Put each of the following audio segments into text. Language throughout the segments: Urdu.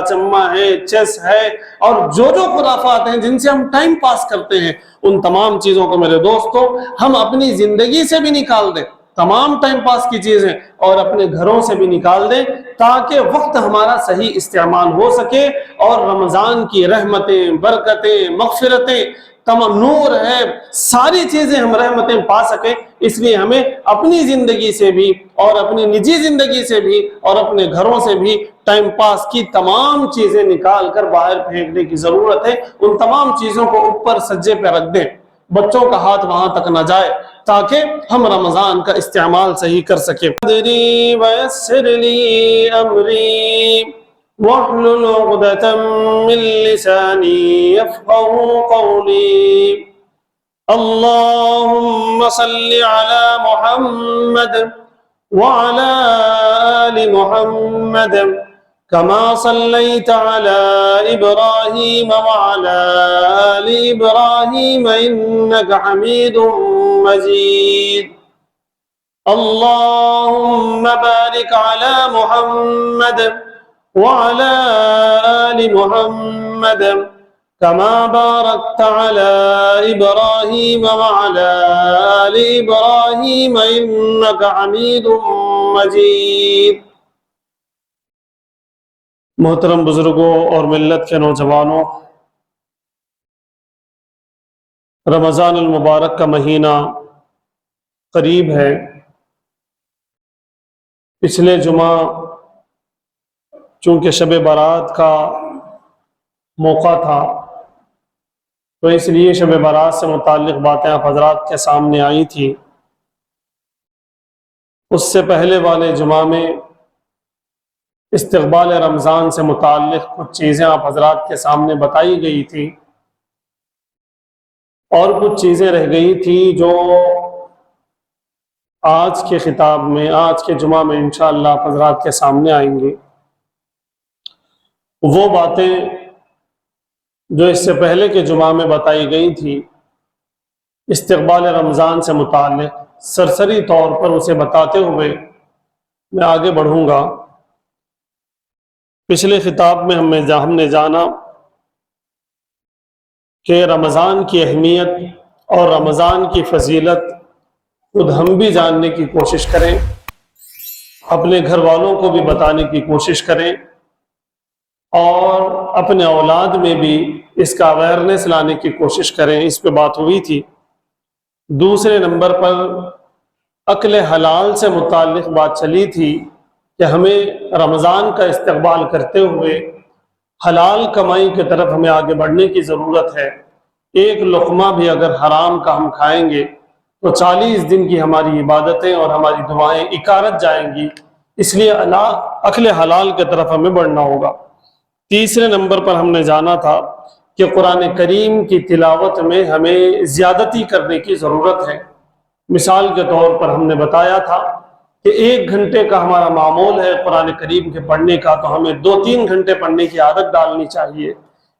چما ہے، چیس ہے اور جو خرافات ہیں جن سے ہم ٹائم پاس کرتے ہیں، ان تمام چیزوں کو میرے دوستو ہم اپنی زندگی سے بھی نکال دیں، تمام ٹائم پاس کی چیزیں، اور اپنے گھروں سے بھی نکال دیں، تاکہ وقت ہمارا صحیح استعمال ہو سکے اور رمضان کی رحمتیں، برکتیں، مغفرتیں، تمام نور ہے، ساری چیزیں ہم رحمتیں پا سکیں۔ اس لیے ہمیں اپنی زندگی سے بھی اور اپنی نجی زندگی سے بھی اور اپنے گھروں سے بھی ٹائم پاس کی تمام چیزیں نکال کر باہر پھینکنے کی ضرورت ہے۔ ان تمام چیزوں کو اوپر سجے پہ رکھ دیں، بچوں کا ہاتھ وہاں تک نہ جائے، تاکہ ہم رمضان کا استعمال صحیح کر سکیں۔ صدری ویسر لی امری واحلل عقدۃ من لسانی یفقہوا قولی۔ اللہم صل علی محمد وعلی آل محمد کما صلیت علی ابراہیم وعلی آل ابراہیم انک حمید مجید۔ اللہم بارک علی محمد وعلی آل محمد کما بارکت علی ابراہیم وعلی آل ابراہیم انک حمید مجید۔ محترم بزرگوں اور ملت کے نوجوانوں، رمضان المبارک کا مہینہ قریب ہے۔ پچھلے جمعہ چونکہ شب برات کا موقع تھا، تو اس لیے شب برات سے متعلق باتیں آپ حضرات کے سامنے آئی تھی۔ اس سے پہلے والے جمعہ میں استقبال رمضان سے متعلق کچھ چیزیں آپ حضرات کے سامنے بتائی گئی تھی، اور کچھ چیزیں رہ گئی تھی جو آج کے خطاب میں، آج کے جمعہ میں انشاءاللہ آپ حضرات کے سامنے آئیں گے۔ وہ باتیں جو اس سے پہلے کے جمعہ میں بتائی گئی تھی استقبال رمضان سے متعلق، سرسری طور پر اسے بتاتے ہوئے میں آگے بڑھوں گا۔ پچھلے خطاب میں ہم نے جانا کہ رمضان کی اہمیت اور رمضان کی فضیلت خود ہم بھی جاننے کی کوشش کریں، اپنے گھر والوں کو بھی بتانے کی کوشش کریں، اور اپنے اولاد میں بھی اس کا اویئرنیس لانے کی کوشش کریں۔ اس پہ بات ہوئی تھی۔ دوسرے نمبر پر اکل حلال سے متعلق بات چلی تھی کہ ہمیں رمضان کا استقبال کرتے ہوئے حلال کمائی کی طرف ہمیں آگے بڑھنے کی ضرورت ہے۔ ایک لقمہ بھی اگر حرام کا ہم کھائیں گے تو 40 دن کی ہماری عبادتیں اور ہماری دعائیں اکارت جائیں گی۔ اس لیے اکل حلال کی طرف ہمیں بڑھنا ہوگا۔ تیسرے نمبر پر ہم نے جانا تھا کہ قرآن کریم کی تلاوت میں ہمیں زیادتی کرنے کی ضرورت ہے۔ مثال کے طور پر ہم نے بتایا تھا کہ 1 گھنٹے کا ہمارا معمول ہے قرآن کریم کے پڑھنے کا، تو ہمیں 2-3 گھنٹے پڑھنے کی عادت ڈالنی چاہیے۔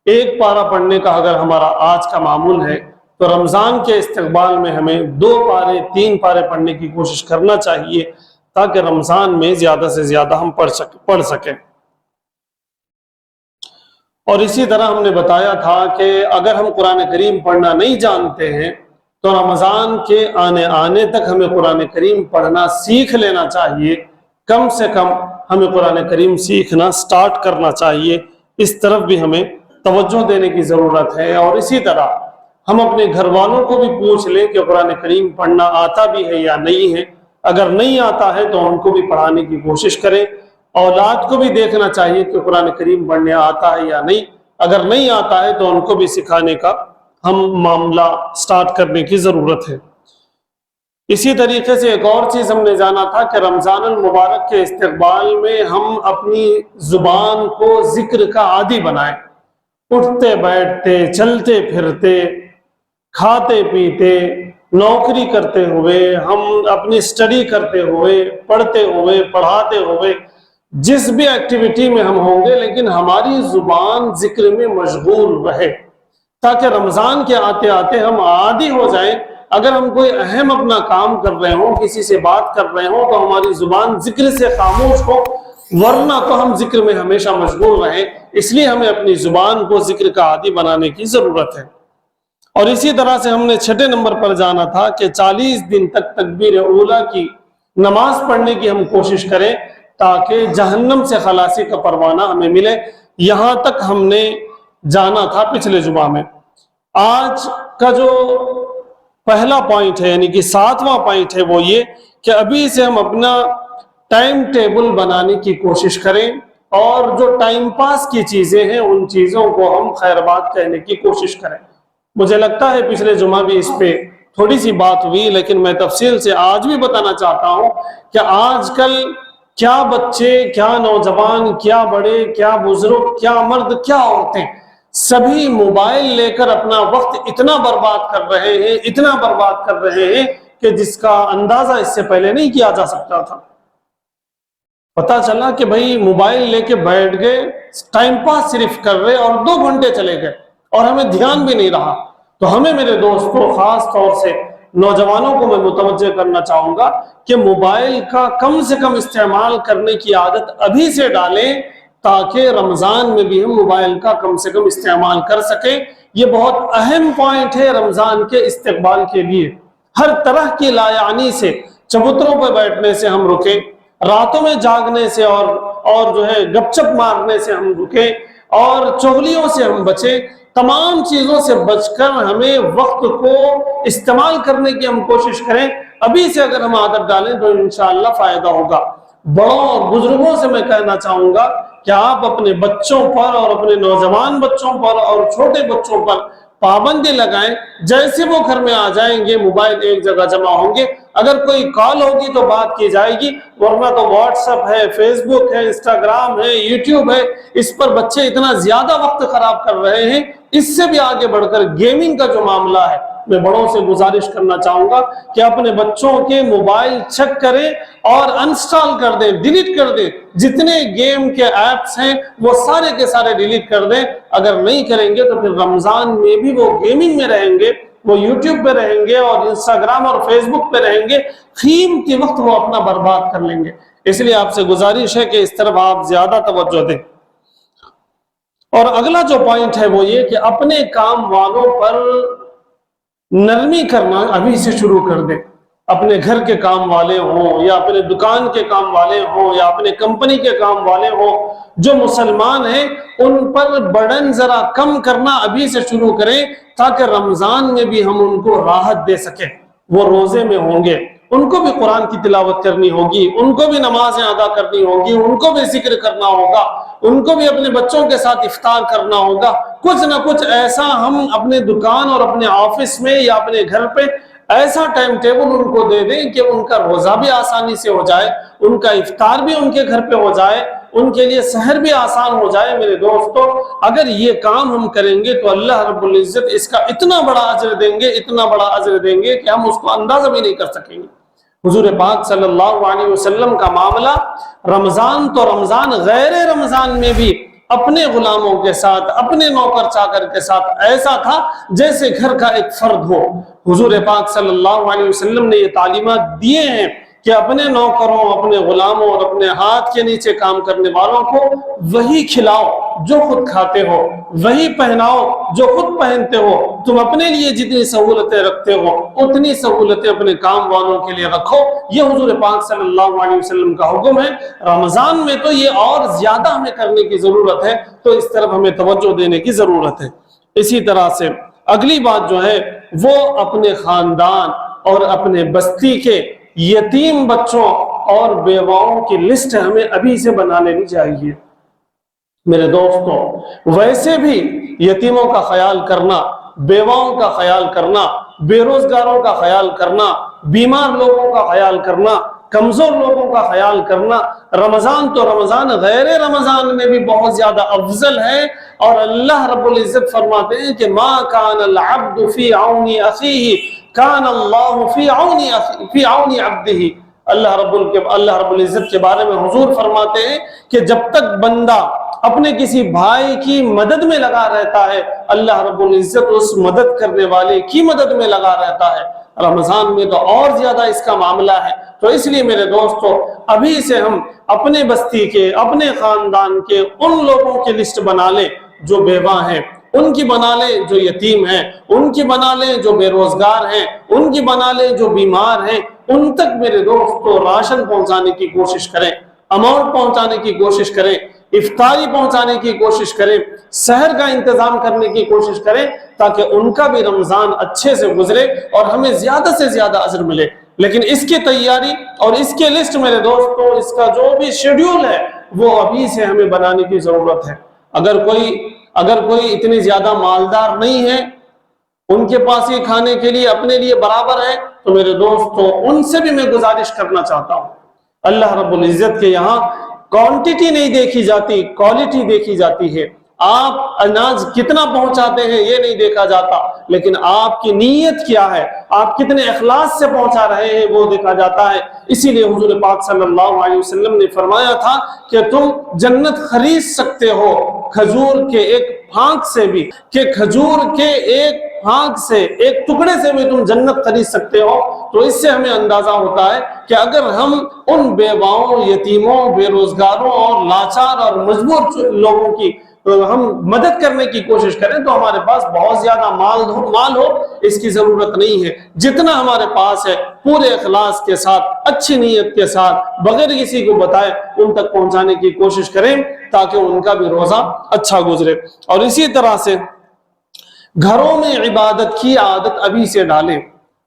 1 پارہ پڑھنے کا اگر ہمارا آج کا معمول ہے تو رمضان کے استقبال میں ہمیں 2 پارے 3 پارے پڑھنے کی کوشش کرنا چاہیے، تاکہ رمضان میں زیادہ سے زیادہ ہم پڑھ سکیں۔ اور اسی طرح ہم نے بتایا تھا کہ اگر ہم قرآن کریم پڑھنا نہیں جانتے ہیں تو رمضان کے آنے تک ہمیں قرآن کریم پڑھنا سیکھ لینا چاہیے۔ کم سے کم ہمیں قرآن کریم سیکھنا سٹارٹ کرنا چاہیے۔ اس طرف بھی ہمیں توجہ دینے کی ضرورت ہے۔ اور اسی طرح ہم اپنے گھر والوں کو بھی پوچھ لیں کہ قرآن کریم پڑھنا آتا بھی ہے یا نہیں ہے۔ اگر نہیں آتا ہے تو ان کو بھی پڑھانے کی کوشش کریں۔ اولاد کو بھی دیکھنا چاہیے کہ قرآن کریم پڑھنے آتا ہے یا نہیں۔ اگر نہیں آتا ہے تو ان کو بھی سکھانے کا ہم معاملہ سٹارٹ کرنے کی ضرورت ہے۔ اسی طریقے سے ایک اور چیز ہم نے جانا تھا کہ رمضان المبارک کے استقبال میں ہم اپنی زبان کو ذکر کا عادی بنائیں۔ اٹھتے بیٹھتے، چلتے پھرتے، کھاتے پیتے، نوکری کرتے ہوئے، ہم اپنی سٹڈی کرتے ہوئے، پڑھتے ہوئے، پڑھاتے ہوئے، جس بھی ایکٹیویٹی میں ہم ہوں گے، لیکن ہماری زبان ذکر میں مشغول رہے، تاکہ رمضان کے آتے آتے ہم عادی ہو جائیں۔ اگر ہم کوئی اہم اپنا کام کر رہے ہوں، کسی سے بات کر رہے ہوں، تو ہماری زبان ذکر سے خاموش ہو، ورنہ تو ہم ذکر میں ہمیشہ مشغول رہیں، اس لیے ہمیں اپنی زبان کو ذکر کا عادی بنانے کی ضرورت ہے۔ اور اسی طرح سے ہم نے 6 نمبر پر جانا تھا کہ 40 دن تک تکبیر اولیٰ کی نماز پڑھنے کی ہم کوشش کریں تاکہ جہنم سے خلاصی کا پروانہ ہمیں ملے۔ یہاں تک ہم نے جانا تھا پچھلے جمعہ میں۔ آج کا جو پہلا پوائنٹ ہے یعنی کہ 7واں پوائنٹ ہے وہ یہ کہ ابھی سے ہم اپنا ٹائم ٹیبل بنانے کی کوشش کریں، اور جو ٹائم پاس کی چیزیں ہیں ان چیزوں کو ہم خیر بات کہنے کی کوشش کریں۔ مجھے لگتا ہے پچھلے جمعہ بھی اس پہ تھوڑی سی بات ہوئی، لیکن میں تفصیل سے آج بھی بتانا چاہتا ہوں کہ آج کل کیا بچے، کیا نوجوان، کیا بڑے، کیا بزرگ، کیا مرد، کیا عورتیں، سبھی موبائل لے کر اپنا وقت اتنا برباد کر رہے ہیں، اتنا برباد کر رہے ہیں کہ جس کا اندازہ اس سے پہلے نہیں کیا جا سکتا تھا۔ پتا چلا کہ بھائی موبائل لے کے بیٹھ گئے، ٹائم پاس صرف کر رہے اور 2 گھنٹے چلے گئے اور ہمیں دھیان بھی نہیں رہا۔ تو ہمیں میرے دوستوں، خاص طور سے نوجوانوں کو میں متوجہ کرنا چاہوں گا کہ موبائل کا کم سے کم استعمال کرنے کی عادت ابھی سے ڈالیں تاکہ رمضان میں بھی ہم موبائل کا کم سے کم استعمال کر سکیں۔ یہ بہت اہم پوائنٹ ہے رمضان کے استقبال کے لیے۔ ہر طرح کی لایعنی سے، چبوتروں پہ بیٹھنے سے ہم رکیں، راتوں میں جاگنے سے اور جو ہے گپ چپ مارنے سے ہم رکیں، اور چغلیوں سے ہم بچیں۔ تمام چیزوں سے بچ کر ہمیں وقت کو استعمال کرنے کی ہم کوشش کریں۔ ابھی سے اگر ہم عادت ڈالیں تو انشاءاللہ فائدہ ہوگا۔ بڑوں اور بزرگوں سے میں کہنا چاہوں گا کہ آپ اپنے بچوں پر اور اپنے نوجوان بچوں پر اور چھوٹے بچوں پر پابندی لگائیں۔ جیسے وہ گھر میں آ جائیں گے موبائل ایک جگہ جمع ہوں گے، اگر کوئی کال ہوگی تو بات کی جائے گی، ورنہ تو واٹس ایپ ہے، فیس بک ہے، انسٹاگرام ہے، یوٹیوب ہے، اس پر بچے اتنا زیادہ وقت خراب کر رہے ہیں۔ اس سے بھی آگے بڑھ کر گیمنگ کا جو معاملہ ہے، میں بڑوں سے گزارش کرنا چاہوں گا کہ اپنے بچوں کے موبائل چیک کریں اور انسٹال کر دیں، ڈیلیٹ کر دیں۔ جتنے گیم کے ایپس ہیں وہ سارے کے سارے ڈیلیٹ کر دیں۔ اگر نہیں کریں گے تو پھر رمضان میں بھی وہ گیمنگ میں رہیں گے، وہ یوٹیوب پہ رہیں گے اور انسٹاگرام اور فیس بک پہ رہیں گے، قیمتی وقت وہ اپنا برباد کر لیں گے۔ اس لیے آپ سے گزارش ہے کہ اس طرف آپ زیادہ توجہ دیں۔ اور اگلا جو پوائنٹ ہے وہ یہ کہ اپنے کام والوں پر نرمی کرنا ابھی سے شروع کر دیں۔ اپنے گھر کے کام والے ہوں یا اپنے دکان کے کام والے ہوں یا اپنے کمپنی کے کام والے ہوں، جو مسلمان ہیں ان پر برڈن ذرا کم کرنا ابھی سے شروع کریں تاکہ رمضان میں بھی ہم ان کو راحت دے سکیں۔ وہ روزے میں ہوں گے، ان کو بھی قرآن کی تلاوت کرنی ہوگی، ان کو بھی نمازیں ادا کرنی ہوگی، ان کو بھی ذکر کرنا ہوگا، ان کو بھی اپنے بچوں کے ساتھ افطار کرنا ہوگا۔ کچھ نہ کچھ ایسا ہم اپنے دکان اور اپنے آفس میں یا اپنے گھر پہ ایسا ٹائم ٹیبل ان کو دے دیں کہ ان کا روزہ بھی آسانی سے ہو جائے، ان کا افطار بھی ان کے گھر پہ ہو جائے، ان کے لیے سحر بھی آسان ہو جائے۔ میرے دوستو، اگر یہ کام ہم کریں گے تو اللہ رب العزت اس کا اتنا بڑا اجر دیں گے، اتنا بڑا اجر دیں گے کہ ہم اس کو اندازہ بھی نہیں کر سکیں گے۔ حضور پاک صلی اللہ علیہ وسلم کا معاملہ رمضان تو رمضان، غیر رمضان میں بھی اپنے غلاموں کے ساتھ، اپنے نوکر چاکر کے ساتھ ایسا تھا جیسے گھر کا ایک فرد ہو۔ حضور پاک صلی اللہ علیہ وسلم نے یہ تعلیمات دیے ہیں کہ اپنے نوکروں، اپنے غلاموں اور اپنے ہاتھ کے نیچے کام کرنے والوں کو وہی کھلاؤ جو خود کھاتے ہو، وہی پہناؤ جو خود پہنتے ہو۔ تم اپنے لیے جتنی سہولتیں رکھتے ہو اتنی سہولتیں اپنے کام والوں کے لیے رکھو۔ یہ حضور پاک صلی اللہ علیہ وسلم کا حکم ہے۔ رمضان میں تو یہ اور زیادہ ہمیں کرنے کی ضرورت ہے، تو اس طرف ہمیں توجہ دینے کی ضرورت ہے۔ اسی طرح سے اگلی بات جو ہے وہ اپنے خاندان اور اپنے بستی کے یتیم بچوں اور بیواؤں کی لسٹ ہمیں ابھی سے بنا لینی چاہیے۔ میرے دوستوں، ویسے بھی یتیموں کا خیال کرنا، بیواؤں کا خیال کرنا، بے روزگاروں کا خیال کرنا، بیمار لوگوں کا خیال کرنا، کمزور لوگوں کا خیال کرنا، رمضان تو رمضان، غیر رمضان میں بھی بہت زیادہ افضل ہے۔ اور اللہ رب العزت فرماتے ہیں کہ ما کان العبد فی عون اخیہ کان اللہ فی عون عبدہ۔ اللہ رب العزت کے بارے میں حضور فرماتے ہیں کہ جب تک بندہ اپنے کسی بھائی کی مدد میں لگا رہتا ہے، اللہ رب العزت اس مدد کرنے والے کی مدد میں لگا رہتا ہے۔ رمضان میں تو اور زیادہ اس کا معاملہ ہے۔ تو اس لیے میرے دوستو ابھی سے ہم اپنے بستی کے، اپنے خاندان کے ان لوگوں کی لسٹ بنا لیں جو بیوہ ہیں، ان کی بنا لیں جو یتیم ہیں، ان کی بنا لیں جو بے روزگار ہیں، ان کی بنا لیں جو بیمار ہیں، ان تک میرے دوستو راشن پہنچانے کی کوشش کریں، اماؤنٹ پہنچانے کی کوشش کریں، افطاری پہنچانے کی کوشش کریں، سحر کا انتظام کرنے کی کوشش کریں، تاکہ ان کا بھی رمضان اچھے سے گزرے اور ہمیں زیادہ سے زیادہ اجر ملے۔ لیکن اس کی تیاری اور اس کے لسٹ میرے دوستو، اس کا جو بھی شیڈیول ہے وہ ابھی سے ہمیں بنانے کی ضرورت ہے۔ اگر کوئی اتنی زیادہ مالدار نہیں ہے، ان کے پاس یہ کھانے کے لیے اپنے لیے برابر ہے، تو میرے دوستو ان سے بھی میں گزارش کرنا چاہتا ہوں۔ اللہ رب العزت کے یہاں کوانٹٹی نہیں دیکھی جاتی، کوالٹی دیکھی جاتی ہے۔ آپ اناج کتنا پہنچاتے ہیں یہ نہیں دیکھا جاتا، لیکن آپ کی نیت کیا ہے، آپ کتنے اخلاص سے پہنچا رہے ہیں وہ دیکھا جاتا ہے۔ اسی لیے حضور پاک صلی اللہ علیہ وسلم نے فرمایا تھا کہ تم جنت خرید سکتے ہو کھجور کے ایک پھانک سے بھی، کہ کھجور کے ایک پھانک سے، ایک ٹکڑے سے بھی تم جنت خرید سکتے ہو۔ تو اس سے ہمیں اندازہ ہوتا ہے کہ اگر ہم ان بیواؤں، یتیموں، بے روزگاروں اور لاچار اور مجبور لوگوں کی ہم مدد کرنے کی کوشش کریں تو ہمارے پاس بہت زیادہ مال ہو اس کی ضرورت نہیں ہے۔ جتنا ہمارے پاس ہے پورے اخلاص کے ساتھ، اچھی نیت کے ساتھ، بغیر کسی کو بتائے ان تک پہنچانے کی کوشش کریں تاکہ ان کا بھی روزہ اچھا گزرے۔ اور اسی طرح سے گھروں میں عبادت کی عادت ابھی سے ڈالیں،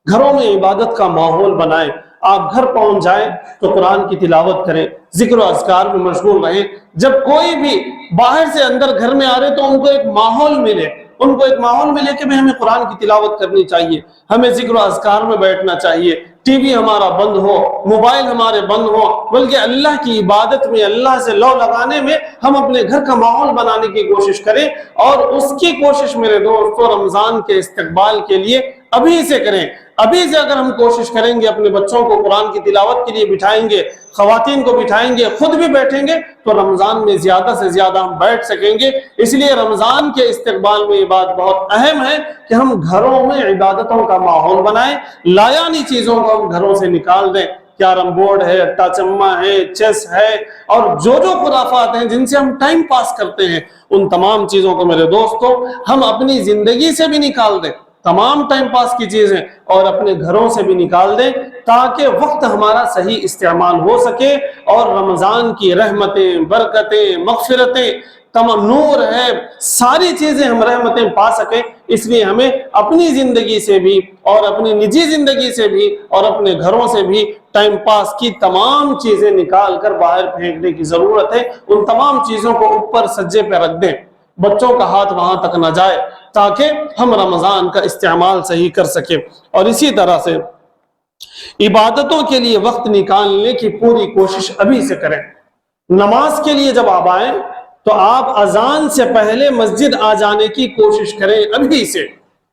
گھروں میں عبادت کا ماحول بنائیں۔ آپ گھر پہنچ جائیں تو قرآن کی تلاوت کریں، ذکر و اذکار میں مشغول رہیں۔ جب کوئی بھی باہر سے اندر گھر میں آ رہے تو ان کو ایک ماحول ملے، کہ ہمیں قرآن کی تلاوت کرنی چاہیے، ہمیں ذکر و اذکار میں بیٹھنا چاہیے، ٹی وی ہمارا بند ہو، موبائل ہمارے بند ہو، بلکہ اللہ کی عبادت میں، اللہ سے لو لگانے میں ہم اپنے گھر کا ماحول بنانے کی کوشش کریں۔ اور اس کی کوشش میرے دوستو رمضان کے استقبال کے لیے ابھی سے کریں۔ ابھی سے اگر ہم کوشش کریں گے، اپنے بچوں کو قرآن کی تلاوت کے لیے بٹھائیں گے، خواتین کو بٹھائیں گے، خود بھی بیٹھیں گے، تو رمضان میں زیادہ سے زیادہ ہم بیٹھ سکیں گے۔ اس لیے رمضان کے استقبال میں یہ بات بہت اہم ہے کہ ہم گھروں میں عبادتوں کا ماحول بنائیں، لایانی چیزوں کو ہم گھروں سے نکال دیں۔ کیرم بورڈ ہے، اٹا چما ہے، چیس ہے، اور جو خرافات ہیں جن سے ہم ٹائم پاس کرتے ہیں، ان تمام چیزوں کو میرے دوستو ہم اپنی زندگی سے بھی نکال دیں، تمام ٹائم پاس کی چیزیں، اور اپنے گھروں سے بھی نکال دیں، تاکہ وقت ہمارا صحیح استعمال ہو سکے اور رمضان کی رحمتیں، برکتیں، مغفرتیں، تمام نور ہے، ساری چیزیں ہم رحمتیں پا سکیں۔ اس لیے ہمیں اپنی زندگی سے بھی اور اپنی نجی زندگی سے بھی اور اپنے گھروں سے بھی ٹائم پاس کی تمام چیزیں نکال کر باہر پھینکنے کی ضرورت ہے۔ ان تمام چیزوں کو اوپر سجے پہ رکھ دیں، بچوں کا ہاتھ وہاں تک نہ جائے، تاکہ ہم رمضان کا استعمال صحیح کر سکیں۔ اور اسی طرح سے عبادتوں کے لیے وقت نکالنے کی پوری کوشش ابھی سے کریں۔ نماز کے لیے جب آپ آئیں تو آپ اذان سے پہلے مسجد آ جانے کی کوشش کریں ابھی سے۔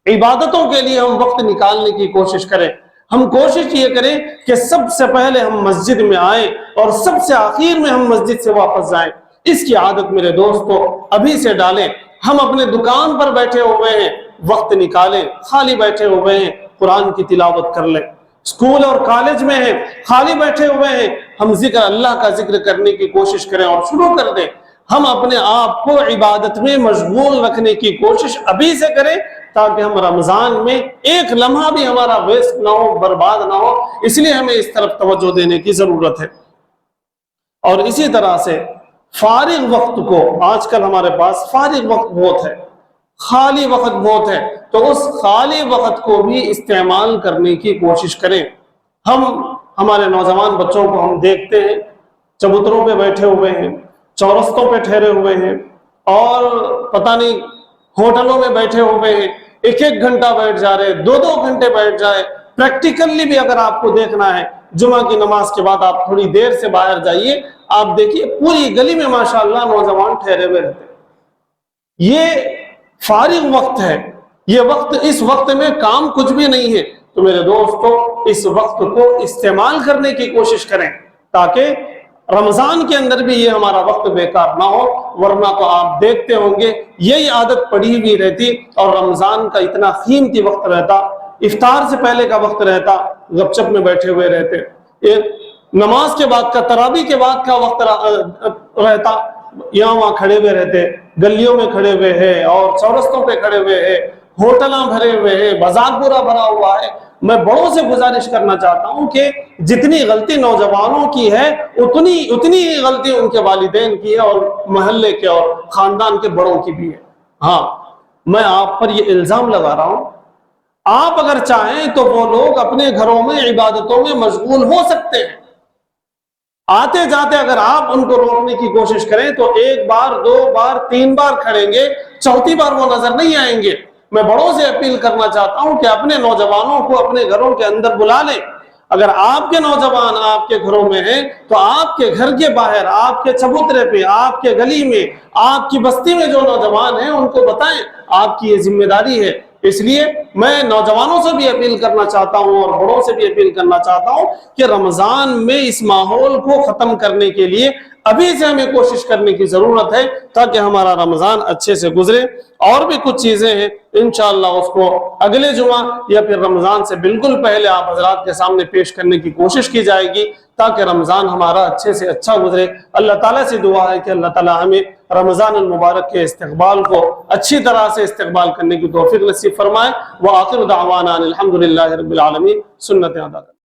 عبادتوں کے لیے ہم وقت نکالنے کی کوشش کریں۔ ہم کوشش یہ کریں کہ سب سے پہلے ہم مسجد میں آئیں اور سب سے آخر میں ہم مسجد سے واپس جائیں۔ اس کی عادت میرے دوستو ابھی سے ڈالیں۔ ہم اپنے دکان پر بیٹھے ہوئے ہیں، وقت نکالیں، خالی بیٹھے ہوئے ہیں، قرآن کی تلاوت کر لیں۔ اسکول اور کالج میں ہیں، خالی بیٹھے ہوئے ہیں، ہم اللہ کا ذکر کرنے کی کوشش کریں اور شروع کر دیں۔ ہم اپنے آپ کو عبادت میں مشغول رکھنے کی کوشش ابھی سے کریں، تاکہ ہم رمضان میں ایک لمحہ بھی ہمارا ویسٹ نہ ہو، برباد نہ ہو۔ اس لیے ہمیں اس طرف توجہ دینے کی ضرورت ہے۔ اور اسی طرح سے فارغ وقت کو، آج کل ہمارے پاس فارغ وقت بہت ہے، خالی وقت بہت ہے، تو اس خالی وقت کو بھی استعمال کرنے کی کوشش کریں۔ ہمارے نوجوان بچوں کو ہم دیکھتے ہیں چبوتروں پہ بیٹھے ہوئے ہیں، چورستوں پہ ٹھہرے ہوئے ہیں، اور پتہ نہیں ہوٹلوں میں بیٹھے ہوئے ہیں، ایک ایک گھنٹہ بیٹھ جا رہے، دو دو گھنٹے بیٹھ جائے۔ پریکٹیکلی بھی اگر آپ کو دیکھنا ہے، جمعہ کی نماز کے بعد آپ تھوڑی دیر سے باہر جائیے، آپ دیکھیے پوری گلی میں ماشاءاللہ نوجوان ٹھہرے ہوئے رہتے۔ یہ فارغ وقت ہے، یہ وقت، اس وقت میں کام کچھ بھی نہیں ہے۔ تو میرے دوستو اس وقت کو استعمال کرنے کی کوشش کریں، تاکہ رمضان کے اندر بھی یہ ہمارا وقت بیکار نہ ہو، ورنہ تو آپ دیکھتے ہوں گے یہی عادت پڑی ہوئی رہتی، اور رمضان کا اتنا قیمتی وقت رہتا، افطار سے پہلے کا وقت رہتا، گپ شپ میں بیٹھے ہوئے رہتے، یہ نماز کے بعد کا، تراویح کے بعد کا وقت رہتا، یہاں وہاں کھڑے ہوئے رہتے، گلیوں میں کھڑے ہوئے ہیں اور چورستوں پہ کھڑے ہوئے ہیں، ہوٹلاں بھرے ہوئے ہیں، بازار پورا بھرا ہوا ہے۔ میں بڑوں سے گزارش کرنا چاہتا ہوں کہ جتنی غلطی نوجوانوں کی ہے اتنی ہی غلطی ان کے والدین کی ہے اور محلے کے اور خاندان کے بڑوں کی بھی ہے۔ ہاں، میں آپ پر یہ الزام لگا رہا ہوں، آپ اگر چاہیں تو وہ لوگ اپنے گھروں میں عبادتوں میں مشغول ہو سکتے ہیں، آتے جاتے اگر آپ ان کو روکنے کی کوشش کریں تو ایک بار، دو بار، تین بار کھڑیں گے، چوتھی بار وہ نظر نہیں آئیں گے۔ میں بڑوں سے اپیل کرنا چاہتا ہوں کہ اپنے نوجوانوں کو اپنے گھروں کے اندر بلا لیں۔ اگر آپ کے نوجوان آپ کے گھروں میں ہیں تو آپ کے گھر کے باہر، آپ کے چبوترے پہ، آپ کے گلی میں، آپ کی بستی میں جو نوجوان ہیں ان کو بتائیں، آپ کی یہ ذمہ داری ہے۔ اس لیے میں نوجوانوں سے بھی اپیل کرنا چاہتا ہوں اور بڑوں سے بھی اپیل کرنا چاہتا ہوں کہ رمضان میں اس ماحول کو ختم کرنے کے لیے ابھی سے ہمیں کوشش کرنے کی ضرورت ہے تاکہ ہمارا رمضان اچھے سے گزرے۔ اور بھی کچھ چیزیں ہیں انشاءاللہ اس کو اگلے جمعہ یا پھر رمضان سے بالکل پہلے آپ حضرات کے سامنے پیش کرنے کی کوشش کی جائے گی تاکہ رمضان ہمارا اچھے سے اچھا گزرے۔ اللہ تعالیٰ سے دعا ہے کہ اللہ تعالیٰ ہمیں رمضان المبارک کے استقبال کو اچھی طرح سے استقبال کرنے کی توفیق نصیب فرمائے۔ وآخر دعوانا الحمدللہ رب العالمین۔ سنت ادا کریں۔